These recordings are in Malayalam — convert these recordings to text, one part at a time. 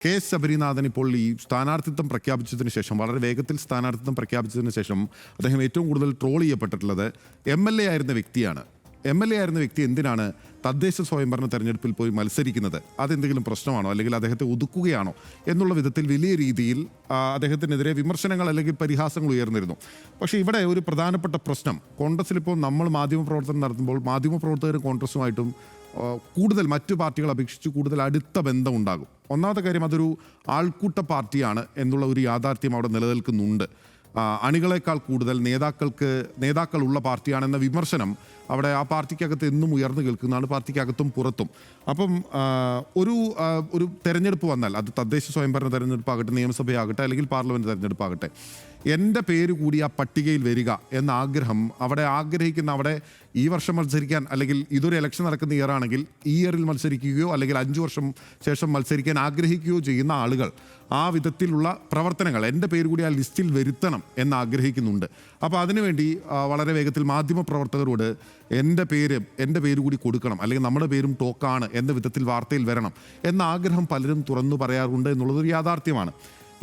കെ എസ് ശബരിനാഥൻ ഇപ്പോൾ ഈ സ്ഥാനാർത്ഥിത്വം പ്രഖ്യാപിച്ചതിന് ശേഷം, വളരെ വേഗത്തിൽ സ്ഥാനാർത്ഥിത്വം പ്രഖ്യാപിച്ചതിന് ശേഷം അദ്ദേഹം ഏറ്റവും കൂടുതൽ ട്രോൾ ചെയ്യപ്പെട്ടിട്ടുള്ളത് MLA ആയിരുന്ന വ്യക്തിയാണ്. MLA ആയിരുന്ന വ്യക്തി എന്തിനാണ് തദ്ദേശ സ്വയംഭരണ തെരഞ്ഞെടുപ്പിൽ പോയി മത്സരിക്കുന്നത്? അതെന്തെങ്കിലും പ്രശ്നമാണോ, അല്ലെങ്കിൽ അദ്ദേഹത്തെ ഒതുക്കുകയാണോ എന്നുള്ള വിധത്തിൽ വലിയ രീതിയിൽ അദ്ദേഹത്തിനെതിരെ വിമർശനങ്ങൾ അല്ലെങ്കിൽ പരിഹാസങ്ങൾ ഉയർന്നിരുന്നു. പക്ഷേ ഇവിടെ ഒരു പ്രധാനപ്പെട്ട പ്രശ്നം, കോൺഗ്രസിലിപ്പോൾ നമ്മൾ മാധ്യമപ്രവർത്തനം നടത്തുമ്പോൾ മാധ്യമപ്രവർത്തകർ കോൺഗ്രസുമായിട്ടും കൂടുതൽ മറ്റു പാർട്ടികളെ അപേക്ഷിച്ച് കൂടുതൽ അടുത്ത ബന്ധം ഉണ്ടാകും. ഒന്നാമത്തെ കാര്യം, അതൊരു ആൾക്കൂട്ട പാർട്ടിയാണ് എന്നുള്ള ഒരു യാഥാർത്ഥ്യം അവിടെ നിലനിൽക്കുന്നുണ്ട്. അണികളെക്കാൾ കൂടുതൽ നേതാക്കളുള്ള പാർട്ടിയാണെന്ന വിമർശനം അവിടെ ആ പാർട്ടിക്കകത്ത് എന്നും ഉയർന്നു കേൾക്കുന്നതാണ്, പാർട്ടിക്കകത്തും പുറത്തും. അപ്പം ഒരു തെരഞ്ഞെടുപ്പ് വന്നാൽ, അത് തദ്ദേശ സ്വയംഭരണ തെരഞ്ഞെടുപ്പാകട്ടെ, നിയമസഭയാകട്ടെ, അല്ലെങ്കിൽ പാർലമെന്റ് തെരഞ്ഞെടുപ്പാകട്ടെ, എൻ്റെ പേര് കൂടി ആ പട്ടികയിൽ വരിക എന്ന ആഗ്രഹം അവിടെ ആഗ്രഹിക്കുന്ന, അവിടെ ഈ വർഷം മത്സരിക്കാൻ, അല്ലെങ്കിൽ ഇതൊരു ഇലക്ഷൻ നടക്കുന്ന ഇയർ ആണെങ്കിൽ ഈ ഇയറിൽ മത്സരിക്കുകയോ അല്ലെങ്കിൽ 5 വർഷം ശേഷം മത്സരിക്കാൻ ആഗ്രഹിക്കുകയോ ചെയ്യുന്ന ആളുകൾ ആ വിധത്തിലുള്ള പ്രവർത്തനങ്ങൾ എൻ്റെ പേര് കൂടി ആ ലിസ്റ്റിൽ വരുത്തണം എന്ന് ആഗ്രഹിക്കുന്നുണ്ട്. അപ്പോൾ അതിനുവേണ്ടി വളരെ വേഗത്തിൽ മാധ്യമപ്രവർത്തകരോട് എൻ്റെ പേര് കൂടി കൊടുക്കണം, അല്ലെങ്കിൽ നമ്മുടെ പേരും ടോക്കാണ് എന്ന വിധത്തിൽ വാർത്തയിൽ വരണം എന്ന ആഗ്രഹം പലരും തുറന്നു പറയാറുണ്ട് എന്നുള്ളതൊരു യാഥാർത്ഥ്യമാണ്.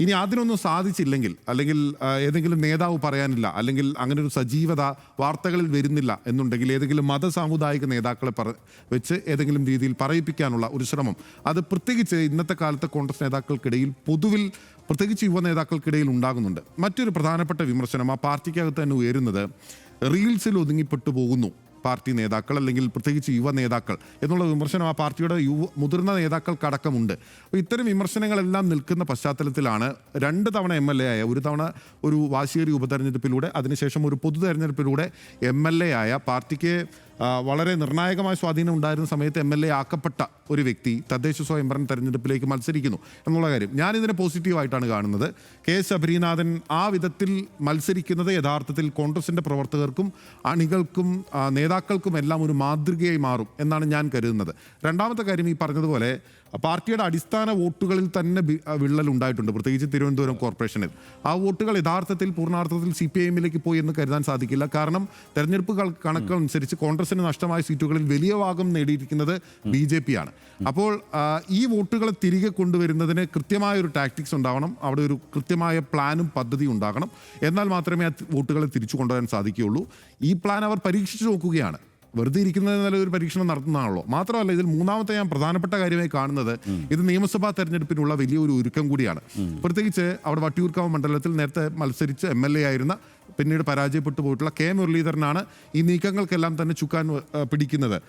ഇനി അതിനൊന്നും സാധിച്ചില്ലെങ്കിൽ, അല്ലെങ്കിൽ ഏതെങ്കിലും നേതാവ് പറയാനില്ല, അല്ലെങ്കിൽ അങ്ങനെ ഒരു സജീവത വാർത്തകളിൽ വരുന്നില്ല എന്നുണ്ടെങ്കിൽ, ഏതെങ്കിലും സാമുദായിക നേതാക്കളെ വെച്ച് ഏതെങ്കിലും രീതിയിൽ പറയിപ്പിക്കാനുള്ള ഒരു ശ്രമം, അത് പ്രത്യേകിച്ച് ഇന്നത്തെ കാലത്തെ കോൺഗ്രസ് നേതാക്കൾക്കിടയിൽ, പൊതുവിൽ പ്രത്യേകിച്ച് യുവ നേതാക്കൾക്കിടയിൽ ഉണ്ടാകുന്നുണ്ട്. മറ്റൊരു പ്രധാനപ്പെട്ട വിമർശനം ആ പാർട്ടിക്കകത്ത് തന്നെ ഉയരുന്നത്, റീൽസിൽ ഒതുങ്ങിപ്പെട്ടു പോകുന്നു പാർട്ടി നേതാക്കൾ, അല്ലെങ്കിൽ പ്രത്യേകിച്ച് യുവ നേതാക്കൾ എന്നുള്ള വിമർശനം ആ പാർട്ടിയുടെ മുതിർന്ന നേതാക്കൾക്കടക്കമുണ്ട്. അപ്പോൾ ഇത്തരം വിമർശനങ്ങളെല്ലാം നിൽക്കുന്ന പശ്ചാത്തലത്തിലാണ് 2 തവണ MLA ആയ, ഒരു തവണ ഒരു വാശിയേറിയ ഉപതെരഞ്ഞെടുപ്പിലൂടെ, അതിനുശേഷം ഒരു പൊതു തെരഞ്ഞെടുപ്പിലൂടെ MLA ആയ, പാർട്ടിക്ക് വളരെ നിർണായകമായ സ്വാധീനം ഉണ്ടായിരുന്ന സമയത്ത് MLA ആക്കപ്പെട്ട ഒരു വ്യക്തി തദ്ദേശ സ്വയംഭരണ തെരഞ്ഞെടുപ്പിലേക്ക് മത്സരിക്കുന്നു എന്നുള്ള കാര്യം ഞാനിതിനെ പോസിറ്റീവായിട്ടാണ് കാണുന്നത്. കെ എസ് ശബരിനാഥൻ ആ വിധത്തിൽ മത്സരിക്കുന്നത് യഥാർത്ഥത്തിൽ കോൺഗ്രസിൻ്റെ പ്രവർത്തകർക്കും അണികൾക്കും നേതാക്കൾക്കും എല്ലാം ഒരു മാതൃകയായി മാറും എന്നാണ് ഞാൻ കരുതുന്നത്. രണ്ടാമത്തെ കാര്യം, ഈ പറഞ്ഞതുപോലെ പാർട്ടിയുടെ അടിസ്ഥാന വോട്ടുകളിൽ തന്നെ വിള്ളൽ ഉണ്ടായിട്ടുണ്ട്, പ്രത്യേകിച്ച് തിരുവനന്തപുരം കോർപ്പറേഷനിൽ. ആ വോട്ടുകൾ യഥാർത്ഥത്തിൽ പൂർണ്ണാർത്ഥത്തിൽ CPIM-ലേക്ക് പോയി എന്ന് കരുതാൻ സാധിക്കില്ല. കാരണം തെരഞ്ഞെടുപ്പ് കണക്കുകൾ അനുസരിച്ച് കോൺഗ്രസിന് നഷ്ടമായ സീറ്റുകളിൽ വലിയ ഭാഗം നേടിയിരിക്കുന്നത് BJP ആണ്. അപ്പോൾ ഈ വോട്ടുകളെ തിരികെ കൊണ്ടുവരുന്നതിന് കൃത്യമായൊരു ടാക്ടിക്സ് ഉണ്ടാവണം, അവിടെ ഒരു കൃത്യമായ പ്ലാനും പദ്ധതിയും ഉണ്ടാകണം. എന്നാൽ മാത്രമേ ആ വോട്ടുകളെ തിരിച്ചു കൊണ്ടുവരാൻ സാധിക്കുകയുള്ളൂ. ഈ പ്ലാൻ അവർ പരീക്ഷിച്ചു നോക്കുകയാണ്, വെറുതെ ഇരിക്കുന്നത് നല്ലൊരു പരീക്ഷണം നടത്തുന്നതാണല്ലോ. മാത്രമല്ല, ഇതിൽ മൂന്നാമത്തെ ഞാൻ പ്രധാനപ്പെട്ട കാര്യമായി കാണുന്നത്, ഇത് നിയമസഭാ തെരഞ്ഞെടുപ്പിനുള്ള വലിയൊരു ഒരുക്കം കൂടിയാണ്. പ്രത്യേകിച്ച് അവിടെ വട്ടിയൂർക്കാവ് മണ്ഡലത്തിൽ നേരത്തെ മത്സരിച്ച് MLA ആയിരുന്ന, പിന്നീട് പരാജയപ്പെട്ടു പോയിട്ടുള്ള K. മുരളീധരനാണ് ഈ നീക്കങ്ങൾക്കെല്ലാം തന്നെ ചുക്കാൻ പിടിക്കുന്നത്.